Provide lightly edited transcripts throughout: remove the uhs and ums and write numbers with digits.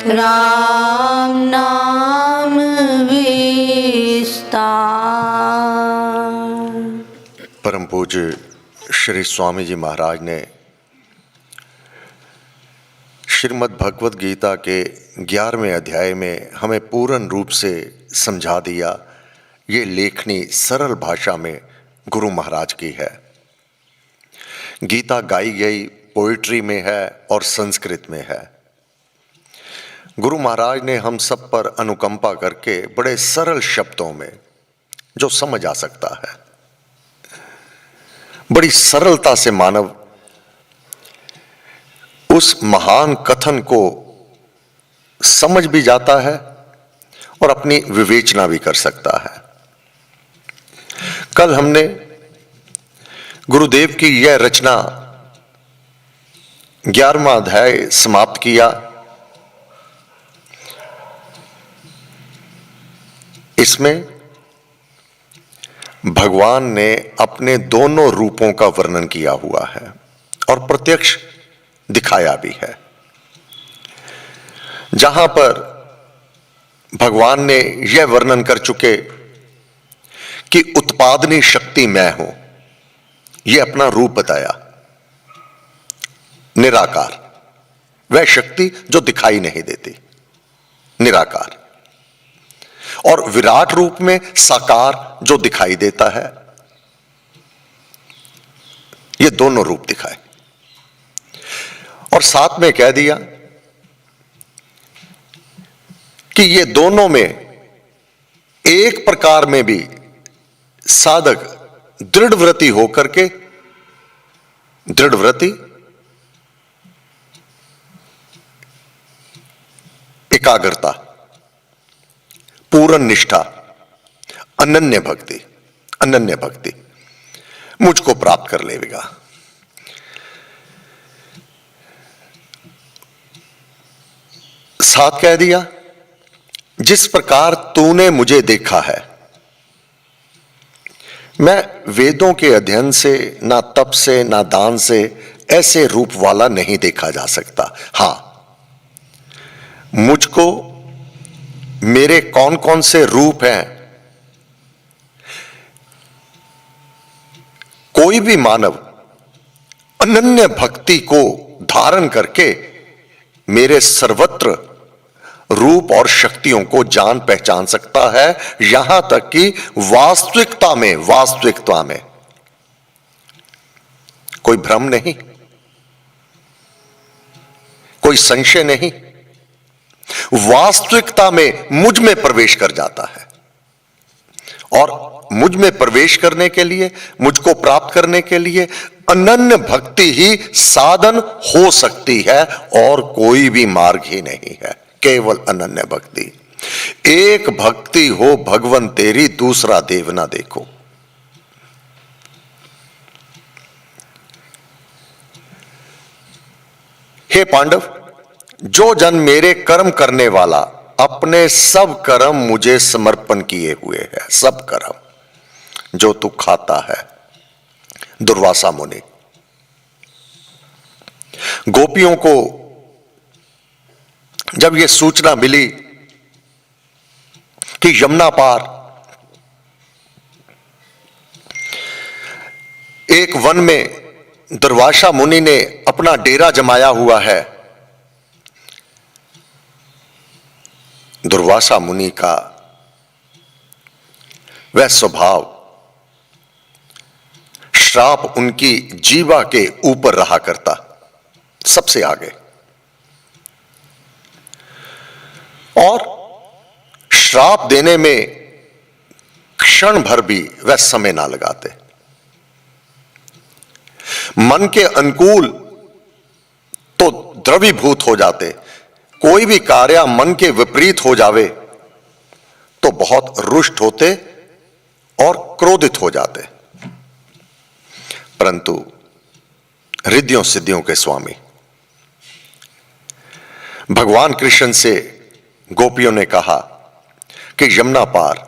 राम नाम विस्तार। परम पूज्य श्री स्वामी जी महाराज ने श्रीमद् भगवद गीता के 11वें अध्याय में हमें पूर्ण रूप से समझा दिया। ये लेखनी सरल भाषा में गुरु महाराज की है। गीता गाई गई पोइट्री में है और संस्कृत में है। गुरु महाराज ने हम सब पर अनुकंपा करके बड़े सरल शब्दों में, जो समझ आ सकता है, बड़ी सरलता से मानव उस महान कथन को समझ भी जाता है और अपनी विवेचना भी कर सकता है। कल हमने गुरुदेव की यह रचना 11वां अध्याय समाप्त किया। इसमें भगवान ने अपने दोनों रूपों का वर्णन किया हुआ है और प्रत्यक्ष दिखाया भी है। जहां पर भगवान ने यह वर्णन कर चुके कि उत्पादनी शक्ति मैं हूं, यह अपना रूप बताया, निराकार, वह शक्ति जो दिखाई नहीं देती, निराकार, और विराट रूप में साकार जो दिखाई देता है। ये दोनों रूप दिखाए और साथ में कह दिया कि ये दोनों में एक प्रकार में भी साधक दृढ़व्रती होकर के, दृढ़व्रती एकाग्रता, पूर्ण निष्ठा, अनन्य भक्ति मुझको प्राप्त कर लेगा। साथ कह दिया, जिस प्रकार तूने मुझे देखा है, मैं वेदों के अध्ययन से, ना तप से, ना दान से ऐसे रूप वाला नहीं देखा जा सकता। हां, मुझको मेरे कौन कौन से रूप हैं, कोई भी मानव अनन्य भक्ति को धारण करके मेरे सर्वत्र रूप और शक्तियों को जान पहचान सकता है। यहां तक कि वास्तविकता में कोई भ्रम नहीं, कोई संशय नहीं, वास्तविकता में मुझ में प्रवेश कर जाता है। और मुझ में प्रवेश करने के लिए, मुझको प्राप्त करने के लिए अनन्य भक्ति ही साधन हो सकती है और कोई भी मार्ग ही नहीं है, केवल अनन्य भक्ति। एक भक्ति हो भगवन तेरी, दूसरा देव ना देखो। हे पांडव, जो जन मेरे कर्म करने वाला अपने सब कर्म मुझे समर्पण किए हुए है, सब कर्म जो तू खाता है। दुर्वासा मुनि गोपियों को जब यह सूचना मिली कि यमुना पार एक वन में दुर्वासा मुनि ने अपना डेरा जमाया हुआ है, दुर्वासा मुनि का वह स्वभाव, श्राप उनकी जीवा के ऊपर रहा करता, सबसे आगे, और श्राप देने में क्षण भर भी वह समय ना लगाते। मन के अनुकूल तो द्रवीभूत हो जाते, कोई भी कार्य मन के विपरीत हो जावे तो बहुत रुष्ट होते और क्रोधित हो जाते। परंतु रिद्धियों सिद्धियों के स्वामी भगवान कृष्ण से गोपियों ने कहा कि यमुना पार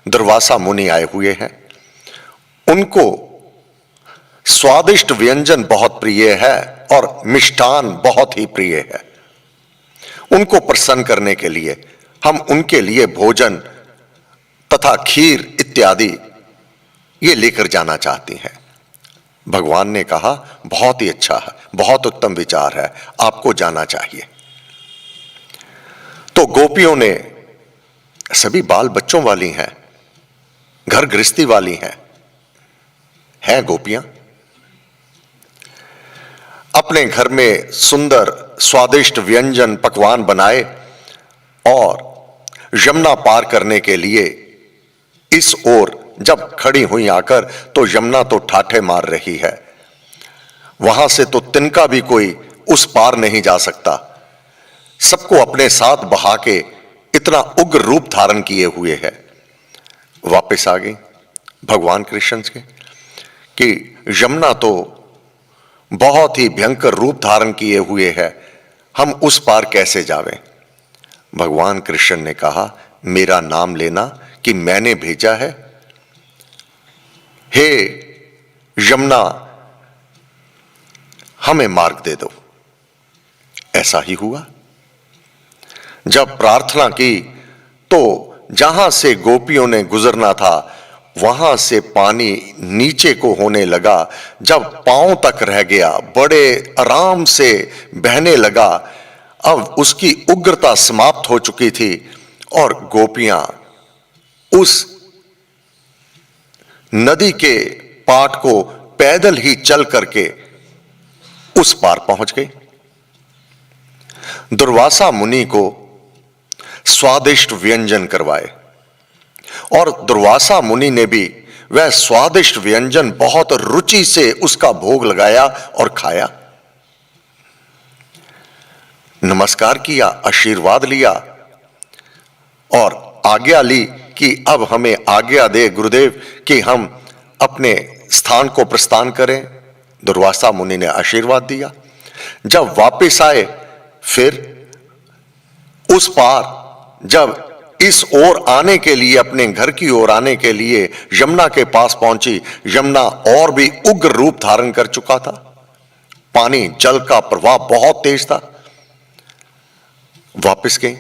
दुर्वासा मुनि आए हुए हैं, उनको स्वादिष्ट व्यंजन बहुत प्रिय है और मिष्ठान बहुत ही प्रिय है। उनको प्रसन्न करने के लिए हम उनके लिए भोजन तथा खीर इत्यादि ये लेकर जाना चाहती हैं। भगवान ने कहा बहुत ही अच्छा है, बहुत उत्तम विचार है, आपको जाना चाहिए। तो गोपियों ने, सभी बाल बच्चों वाली हैं, घर गृहस्थी वाली हैं गोपियां, अपने घर में सुंदर स्वादिष्ट व्यंजन पकवान बनाए और यमुना पार करने के लिए इस ओर जब खड़ी हुई आकर, तो यमुना तो ठाठे मार रही है, वहां से तो तिनका भी कोई उस पार नहीं जा सकता। सबको अपने साथ बहा के इतना उग्र रूप धारण किए हुए है। वापस आ गई भगवान कृष्ण के कि यमुना तो बहुत ही भयंकर रूप धारण किए हुए है, हम उस पार कैसे जावें। भगवान कृष्ण ने कहा मेरा नाम लेना कि मैंने भेजा है। हे यमुना, हमें मार्ग दे दो। ऐसा ही हुआ। जब प्रार्थना की तो जहां से गोपियों ने गुजरना था वहां से पानी नीचे को होने लगा। जब पांव तक रह गया, बड़े आराम से बहने लगा। अब उसकी उग्रता समाप्त हो चुकी थी और गोपियां उस नदी के पाट को पैदल ही चल करके उस पार पहुंच गई। दुर्वासा मुनि को स्वादिष्ट व्यंजन करवाए और दुर्वासा मुनि ने भी वह स्वादिष्ट व्यंजन बहुत रुचि से उसका भोग लगाया और खाया, नमस्कार किया, आशीर्वाद लिया और आज्ञा ली कि अब हमें आज्ञा दे गुरुदेव कि हम अपने स्थान को प्रस्थान करें। दुर्वासा मुनि ने आशीर्वाद दिया। जब वापस आए, फिर उस पार जब इस ओर आने के लिए, अपने घर की ओर आने के लिए यमुना के पास पहुंची, यमुना और भी उग्र रूप धारण कर चुका था। पानी, जल का प्रवाह बहुत तेज था। वापस गई,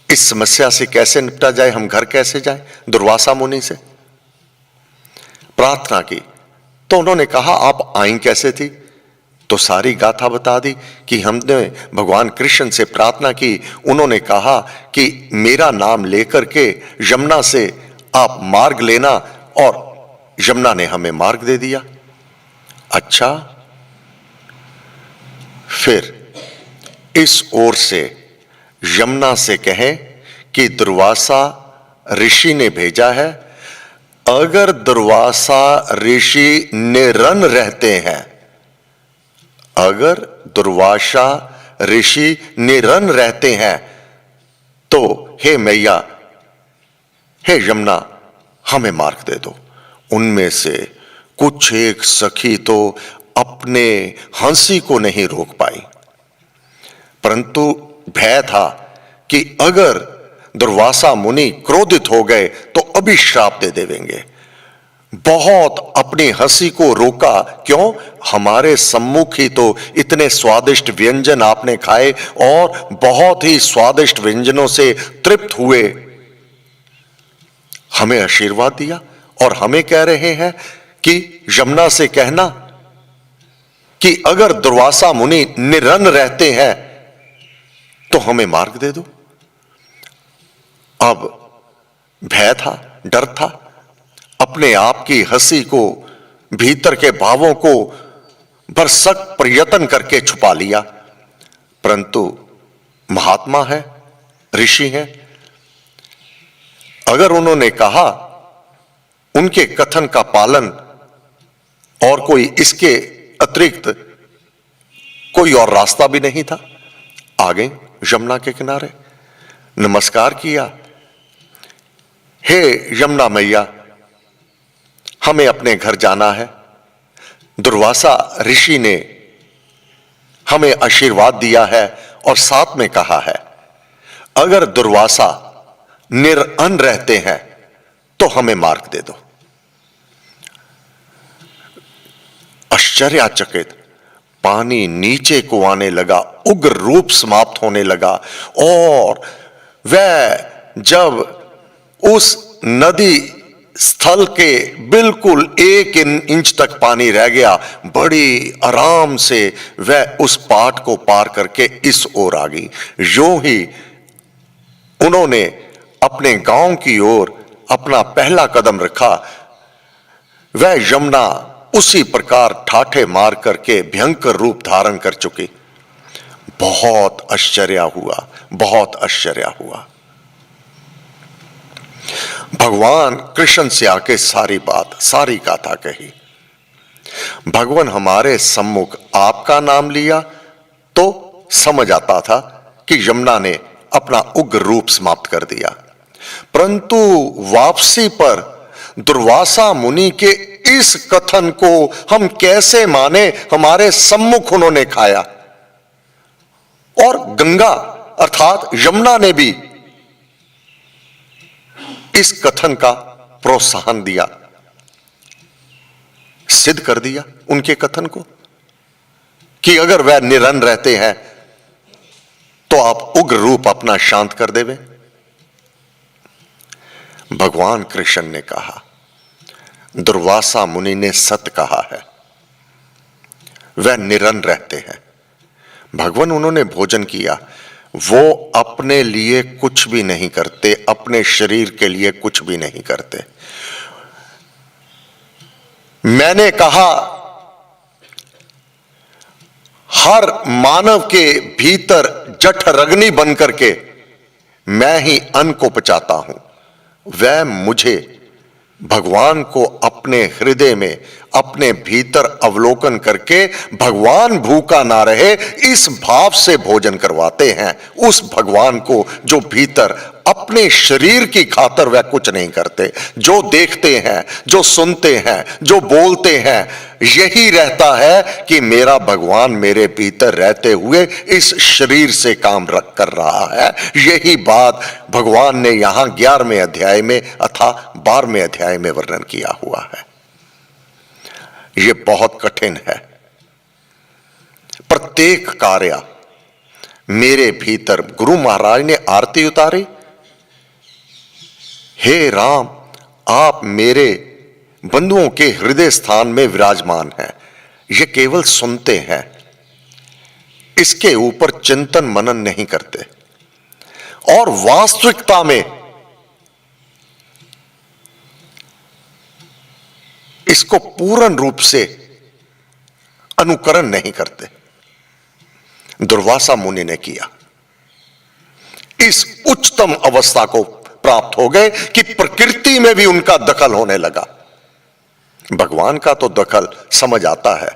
इस समस्या से कैसे निपटा जाए, हम घर कैसे जाएं। दुर्वासा मुनि से प्रार्थना की तो उन्होंने कहा आप आई कैसे थी, तो सारी गाथा बता दी कि हमने भगवान कृष्ण से प्रार्थना की। उन्होंने कहा कि मेरा नाम लेकर के यमुना से आप मार्ग लेना, और यमुना ने हमें मार्ग दे दिया। अच्छा, फिर इस ओर से यमुना से कहें कि दुर्वासा ऋषि ने भेजा है। अगर दुर्वासा ऋषि निरन रहते हैं, अगर दुर्वासा ऋषि निरन रहते हैं, तो हे मैया, हे यमुना, हमें मार्ग दे दो। उनमें से कुछ एक सखी तो अपने हंसी को नहीं रोक पाई, परंतु भय था कि अगर दुर्वासा मुनि क्रोधित हो गए तो अभिश्राप दे देंगे। बहुत अपनी हंसी को रोका, क्यों, हमारे सम्मुख ही तो इतने स्वादिष्ट व्यंजन आपने खाए और बहुत ही स्वादिष्ट व्यंजनों से तृप्त हुए, हमें आशीर्वाद दिया और हमें कह रहे हैं कि यमुना से कहना कि अगर दुर्वासा मुनि निरन रहते हैं तो हमें मार्ग दे दो। अब भय था, डर था, अपने आप की हंसी को, भीतर के भावों को भरसक प्रयत्न करके छुपा लिया, परंतु महात्मा है, ऋषि है, अगर उन्होंने कहा, उनके कथन का पालन और कोई इसके अतिरिक्त कोई और रास्ता भी नहीं था। आ गए यमुना के किनारे, नमस्कार किया, हे यमुना मैया, हमें अपने घर जाना है। दुर्वासा ऋषि ने हमें आशीर्वाद दिया है और साथ में कहा है, अगर दुर्वासा निरअन रहते हैं तो हमें मार्ग दे दो। आश्चर्यचकित पानी नीचे को आने लगा, उग्र रूप समाप्त होने लगा और वह जब उस नदी स्थल के बिल्कुल 1 इंच तक पानी रह गया, बड़ी आराम से वह उस पाट को पार करके इस ओर आ गई। यूं ही उन्होंने अपने गांव की ओर अपना पहला कदम रखा, वह यमुना उसी प्रकार ठाठे मार करके भयंकर रूप धारण कर चुकी। बहुत आश्चर्य हुआ, बहुत आश्चर्य हुआ। भगवान कृष्ण से आके सारी बात, सारी गाथा कही। भगवान हमारे सम्मुख आपका नाम लिया तो समझ आता था कि यमुना ने अपना उग्र रूप समाप्त कर दिया, परंतु वापसी पर दुर्वासा मुनि के इस कथन को हम कैसे माने? हमारे सम्मुख उन्होंने खाया और गंगा अर्थात यमुना ने भी इस कथन का प्रोत्साहन दिया, सिद्ध कर दिया उनके कथन को कि अगर वह निरन रहते हैं तो आप उग्र रूप अपना शांत कर देवे। भगवान कृष्ण ने कहा, दुर्वासा मुनि ने सत्य कहा है, वह निरन रहते हैं। भगवान उन्होंने भोजन किया, वो अपने लिए कुछ भी नहीं करते, अपने शरीर के लिए कुछ भी नहीं करते। मैंने कहा हर मानव के भीतर जठरग्नि बन करके मैं ही अन्न को पचाता हूं, वह मुझे भगवान को अपने हृदय में अपने भीतर अवलोकन करके भगवान भूखा ना रहे इस भाव से भोजन करवाते हैं। उस भगवान को जो भीतर अपने शरीर की खातर वह कुछ नहीं करते, जो देखते हैं, जो सुनते हैं, जो बोलते हैं, यही रहता है कि मेरा भगवान मेरे भीतर रहते हुए इस शरीर से काम कर रहा है। यही बात भगवान ने यहां 11वें अध्याय में अथा 12वें अध्याय में वर्णन किया हुआ है। यह बहुत कठिन है। प्रत्येक कार्य मेरे भीतर, गुरु महाराज ने आरती उतारी, हे राम आप मेरे बंधुओं के हृदय स्थान में विराजमान हैं। ये केवल सुनते हैं, इसके ऊपर चिंतन मनन नहीं करते और वास्तविकता में इसको पूर्ण रूप से अनुकरण नहीं करते। दुर्वासा मुनि ने किया, इस उच्चतम अवस्था को प्राप्त हो गए कि प्रकृति में भी उनका दखल होने लगा। भगवान का तो दखल समझ आता है,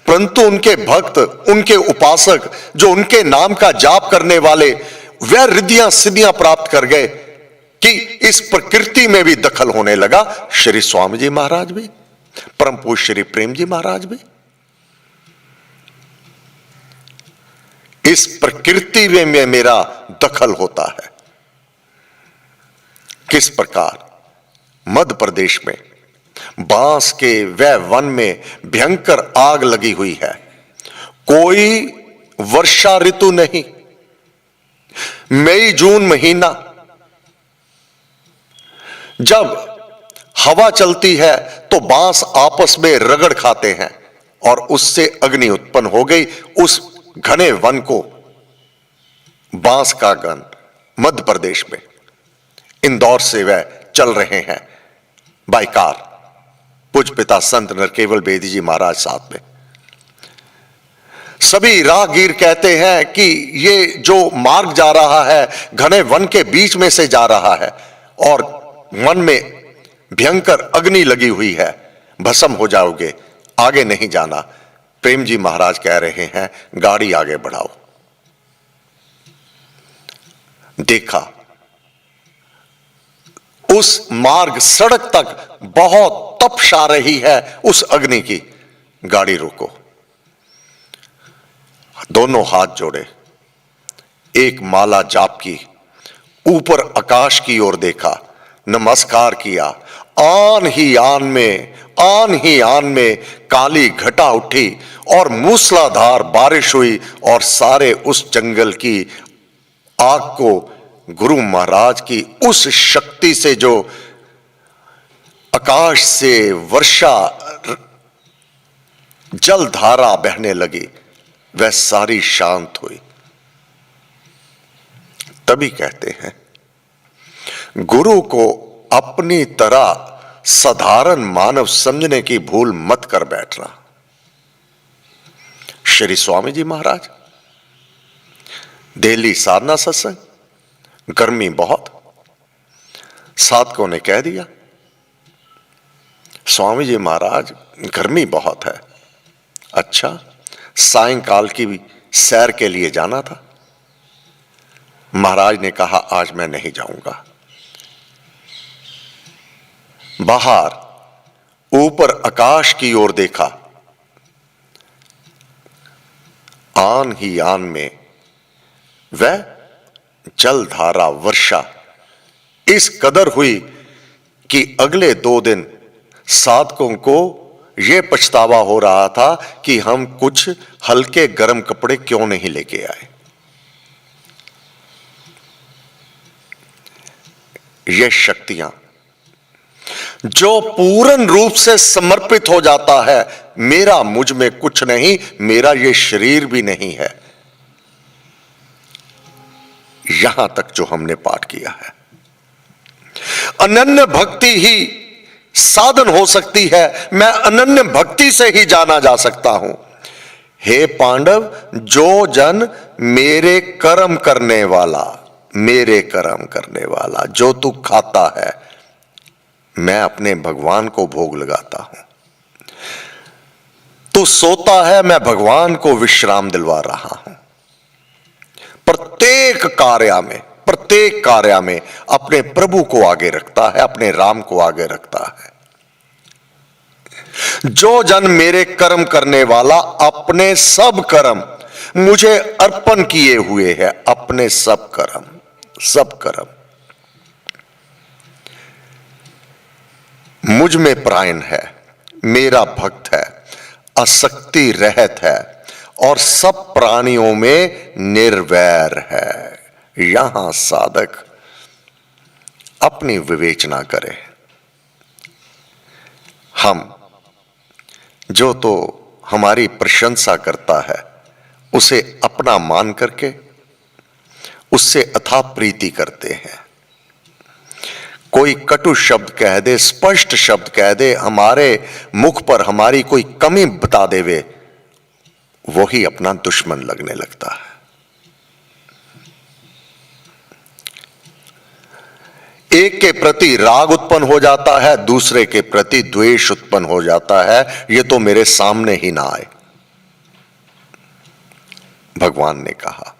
परंतु उनके भक्त, उनके उपासक, जो उनके नाम का जाप करने वाले, वह रिद्धियां सिद्धियां प्राप्त कर गए कि इस प्रकृति में भी दखल होने लगा। श्री स्वामी जी महाराज भी, परम पूज्य श्री प्रेम जी महाराज भी इस प्रकृति में मेरा दखल होता है। किस प्रकार मध्य प्रदेश में बांस के वह वन में भयंकर आग लगी हुई है, कोई वर्षा ऋतु नहीं, मई जून महीना, जब हवा चलती है तो बांस आपस में रगड़ खाते हैं और उससे अग्नि उत्पन्न हो गई। उस घने वन को, बांस का गन, मध्य प्रदेश में इंदौर से वह चल रहे हैं बाय कार, पूज्य पिता संत नरकेवल बेदी जी महाराज साथ में। सभी राहगीर कहते हैं कि ये जो मार्ग जा रहा है घने वन के बीच में से जा रहा है और वन में भयंकर अग्नि लगी हुई है, भस्म हो जाओगे, आगे नहीं जाना। प्रेम जी महाराज कह रहे हैं गाड़ी आगे बढ़ाओ। देखा उस मार्ग सड़क तक बहुत तपश आ रही है उस अग्नि की, गाड़ी रोको। दोनों हाथ जोड़े, एक माला जाप की, ऊपर आकाश की ओर देखा, नमस्कार किया। आन ही आन में आन ही आन में काली घटा उठी और मूसलाधार बारिश हुई और सारे उस जंगल की आग को गुरु महाराज की उस शक्ति से जो आकाश से वर्षा जलधारा बहने लगी वह सारी शांत हुई। तभी कहते हैं गुरु को अपनी तरह साधारण मानव समझने की भूल मत कर बैठना। श्री स्वामी जी महाराज दिल्ली साधना सत्संग, गर्मी बहुत, साधकों ने कह दिया स्वामी जी महाराज गर्मी बहुत है। अच्छा, सायंकाल की भी सैर के लिए जाना था। महाराज ने कहा आज मैं नहीं जाऊंगा। बाहर ऊपर आकाश की ओर देखा, आन ही आन में वह जलधारा वर्षा इस कदर हुई कि अगले 2 दिन साधकों को यह पछतावा हो रहा था कि हम कुछ हल्के गर्म कपड़े क्यों नहीं लेके आए। ये शक्तियां जो पूर्ण रूप से समर्पित हो जाता है, मेरा मुझ में कुछ नहीं, मेरा ये शरीर भी नहीं है, यहां तक जो हमने पाठ किया है। अनन्य भक्ति ही साधन हो सकती है, मैं अनन्य भक्ति से ही जाना जा सकता हूं। हे पांडव, जो जन मेरे कर्म करने वाला, मेरे कर्म करने वाला, जो तू खाता है मैं अपने भगवान को भोग लगाता हूं, तू सोता है मैं भगवान को विश्राम दिलवा रहा हूं। प्रत्येक कार्य में अपने प्रभु को आगे रखता है, अपने राम को आगे रखता है। जो जन मेरे कर्म करने वाला अपने सब कर्म मुझे अर्पण किए हुए है, अपने सब कर्म मुझ में प्रायण है, मेरा भक्त है, आसक्ति रहित है और सब प्राणियों में निर्वैर है। यहां साधक अपनी विवेचना करे। हम जो तो हमारी प्रशंसा करता है उसे अपना मान करके उससे अथाह प्रीति करते हैं। कोई कटु शब्द कह दे, स्पष्ट शब्द कह दे, हमारे मुख पर हमारी कोई कमी बता देवे, वही अपना दुश्मन लगने लगता है। एक के प्रति राग उत्पन्न हो जाता है, दूसरे के प्रति द्वेष उत्पन्न हो जाता है। ये तो मेरे सामने ही ना आए। भगवान ने कहा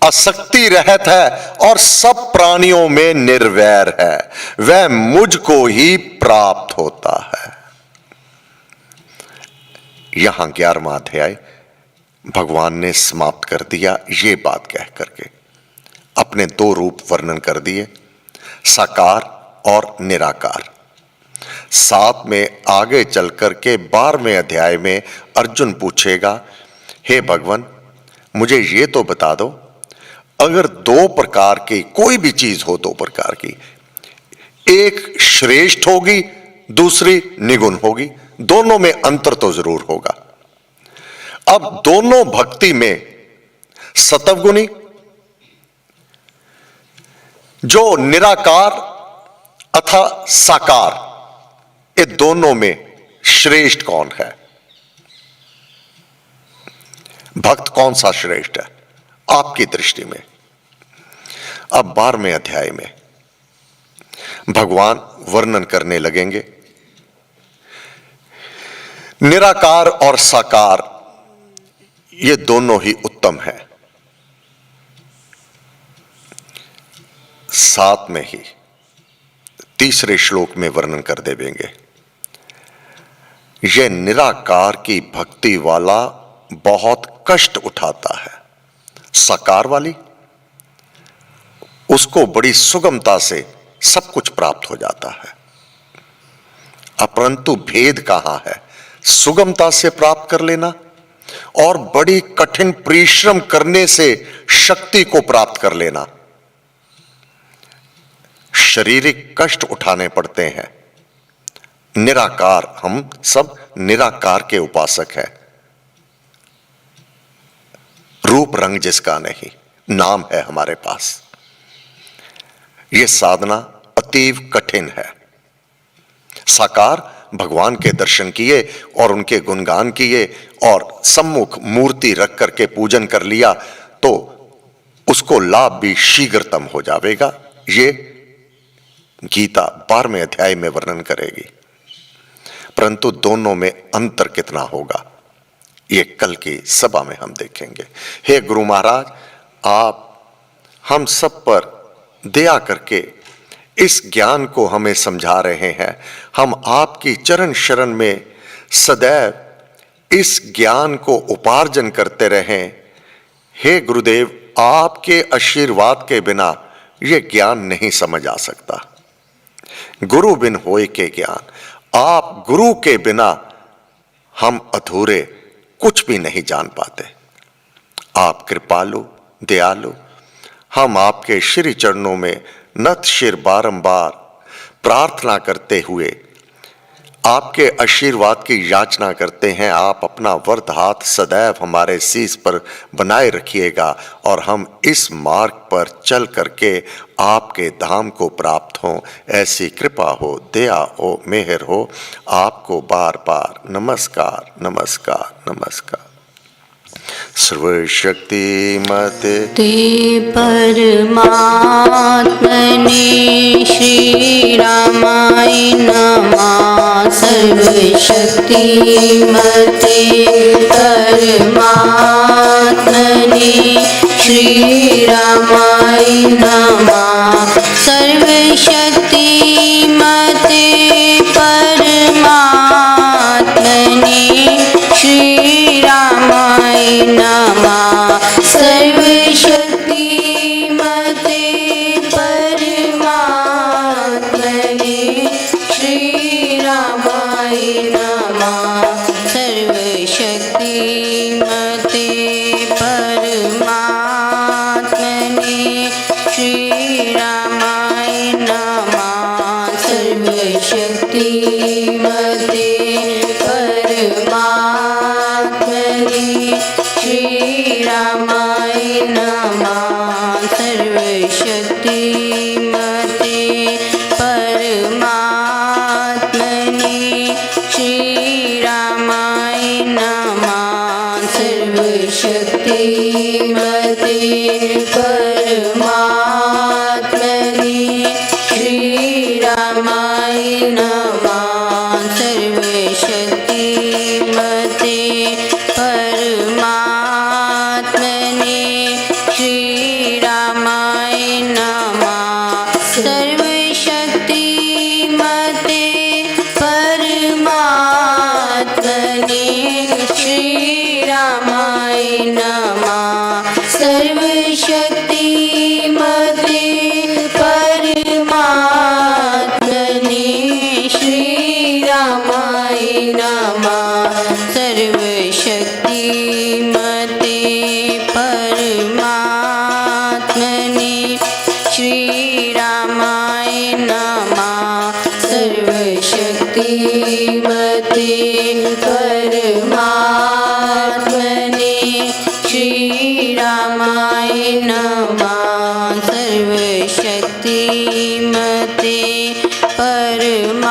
आसक्ति रहित है और सब प्राणियों में निर्वैर है, वह मुझको ही प्राप्त होता है। यहां 11वां अध्याय भगवान ने समाप्त कर दिया। ये बात कह करके अपने 2 रूप वर्णन कर दिए, साकार और निराकार। साथ में आगे चल करके 12वें अध्याय में अर्जुन पूछेगा, हे भगवान मुझे ये तो बता दो, अगर 2 प्रकार की कोई भी चीज हो, 2 प्रकार की, एक श्रेष्ठ होगी दूसरी निगुण होगी, दोनों में अंतर तो जरूर होगा। अब दोनों भक्ति में सतवगुणी जो निराकार अथा साकार, ये दोनों में श्रेष्ठ कौन है? भक्त कौन सा श्रेष्ठ है आपकी दृष्टि में? अब 12वें अध्याय में भगवान वर्णन करने लगेंगे। निराकार और साकार ये दोनों ही उत्तम है। साथ में ही 3रे श्लोक में वर्णन कर देंगे, यह निराकार की भक्ति वाला बहुत कष्ट उठाता है, साकार वाली उसको बड़ी सुगमता से सब कुछ प्राप्त हो जाता है। अपरंतु भेद कहां है? सुगमता से प्राप्त कर लेना और बड़ी कठिन परिश्रम करने से शक्ति को प्राप्त कर लेना। शारीरिक कष्ट उठाने पड़ते हैं। निराकार, हम सब निराकार के उपासक हैं। रूप रंग जिसका नहीं, नाम है हमारे पास। यह साधना अतीव कठिन है। साकार भगवान के दर्शन किए और उनके गुणगान किए और सम्मुख मूर्ति रख करके पूजन कर लिया तो उसको लाभ भी शीघ्रतम हो जाएगा। ये गीता 12वें अध्याय में वर्णन करेगी। परंतु दोनों में अंतर कितना होगा, ये कल की सभा में हम देखेंगे। हे गुरु महाराज, आप हम सब पर दया करके इस ज्ञान को हमें समझा रहे हैं। हम आपकी चरण शरण में सदैव इस ज्ञान को उपार्जन करते रहें। हे गुरुदेव, आपके आशीर्वाद के बिना यह ज्ञान नहीं समझ आ सकता। गुरु बिन होए के ज्ञान, आप गुरु के बिना हम अधूरे कुछ भी नहीं जान पाते। आप कृपालु दयालु, हम आपके श्री चरणों में नत शिर बारंबार प्रार्थना करते हुए आपके आशीर्वाद की याचना करते हैं। आप अपना वरद हाथ सदैव हमारे शीश पर बनाए रखिएगा और हम इस मार्ग पर चल करके आपके धाम को प्राप्त हों, ऐसी कृपा हो, दया हो, मेहर हो। आपको बार बार नमस्कार नमस्कार नमस्कार। सर्वशक्तिमते ते परमात्मने श्री रामाय नमः। सर्वशक्तिमते परमात्मने श्री रामाय नमः। सर्वशक्तिमते परमात्मने श्री रामाय नमः। सर्वशक्तिमते परमात्मने श्री रामाय नमः। सर्वशक्तिमते परमात्मने श्री रामाय नमः। सर्वशक्तिमते परमात्मने श्री रामाय नमः। सर्वशक्तिमते परमात्मने श्री रामाय नमः। सर्वशक्तिमते परमात्मने श्री रामाय नमः। सर्वशक्तिमते परमात्मने श्री रामाय नमः। सर्वशक्तिमते परमात्मने श्री रामाय नमः। सर्वशक्तिमते परमात्मने श्री रामाय नमः। सर्वशक्तिमते परमात्मने श्री रामाय नमः। सर्वशक्तिमते परमात्मने श्री रामाय नमः। सर्वशक्तिमते परमात्मने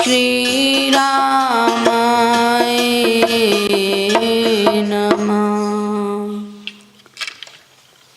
श्री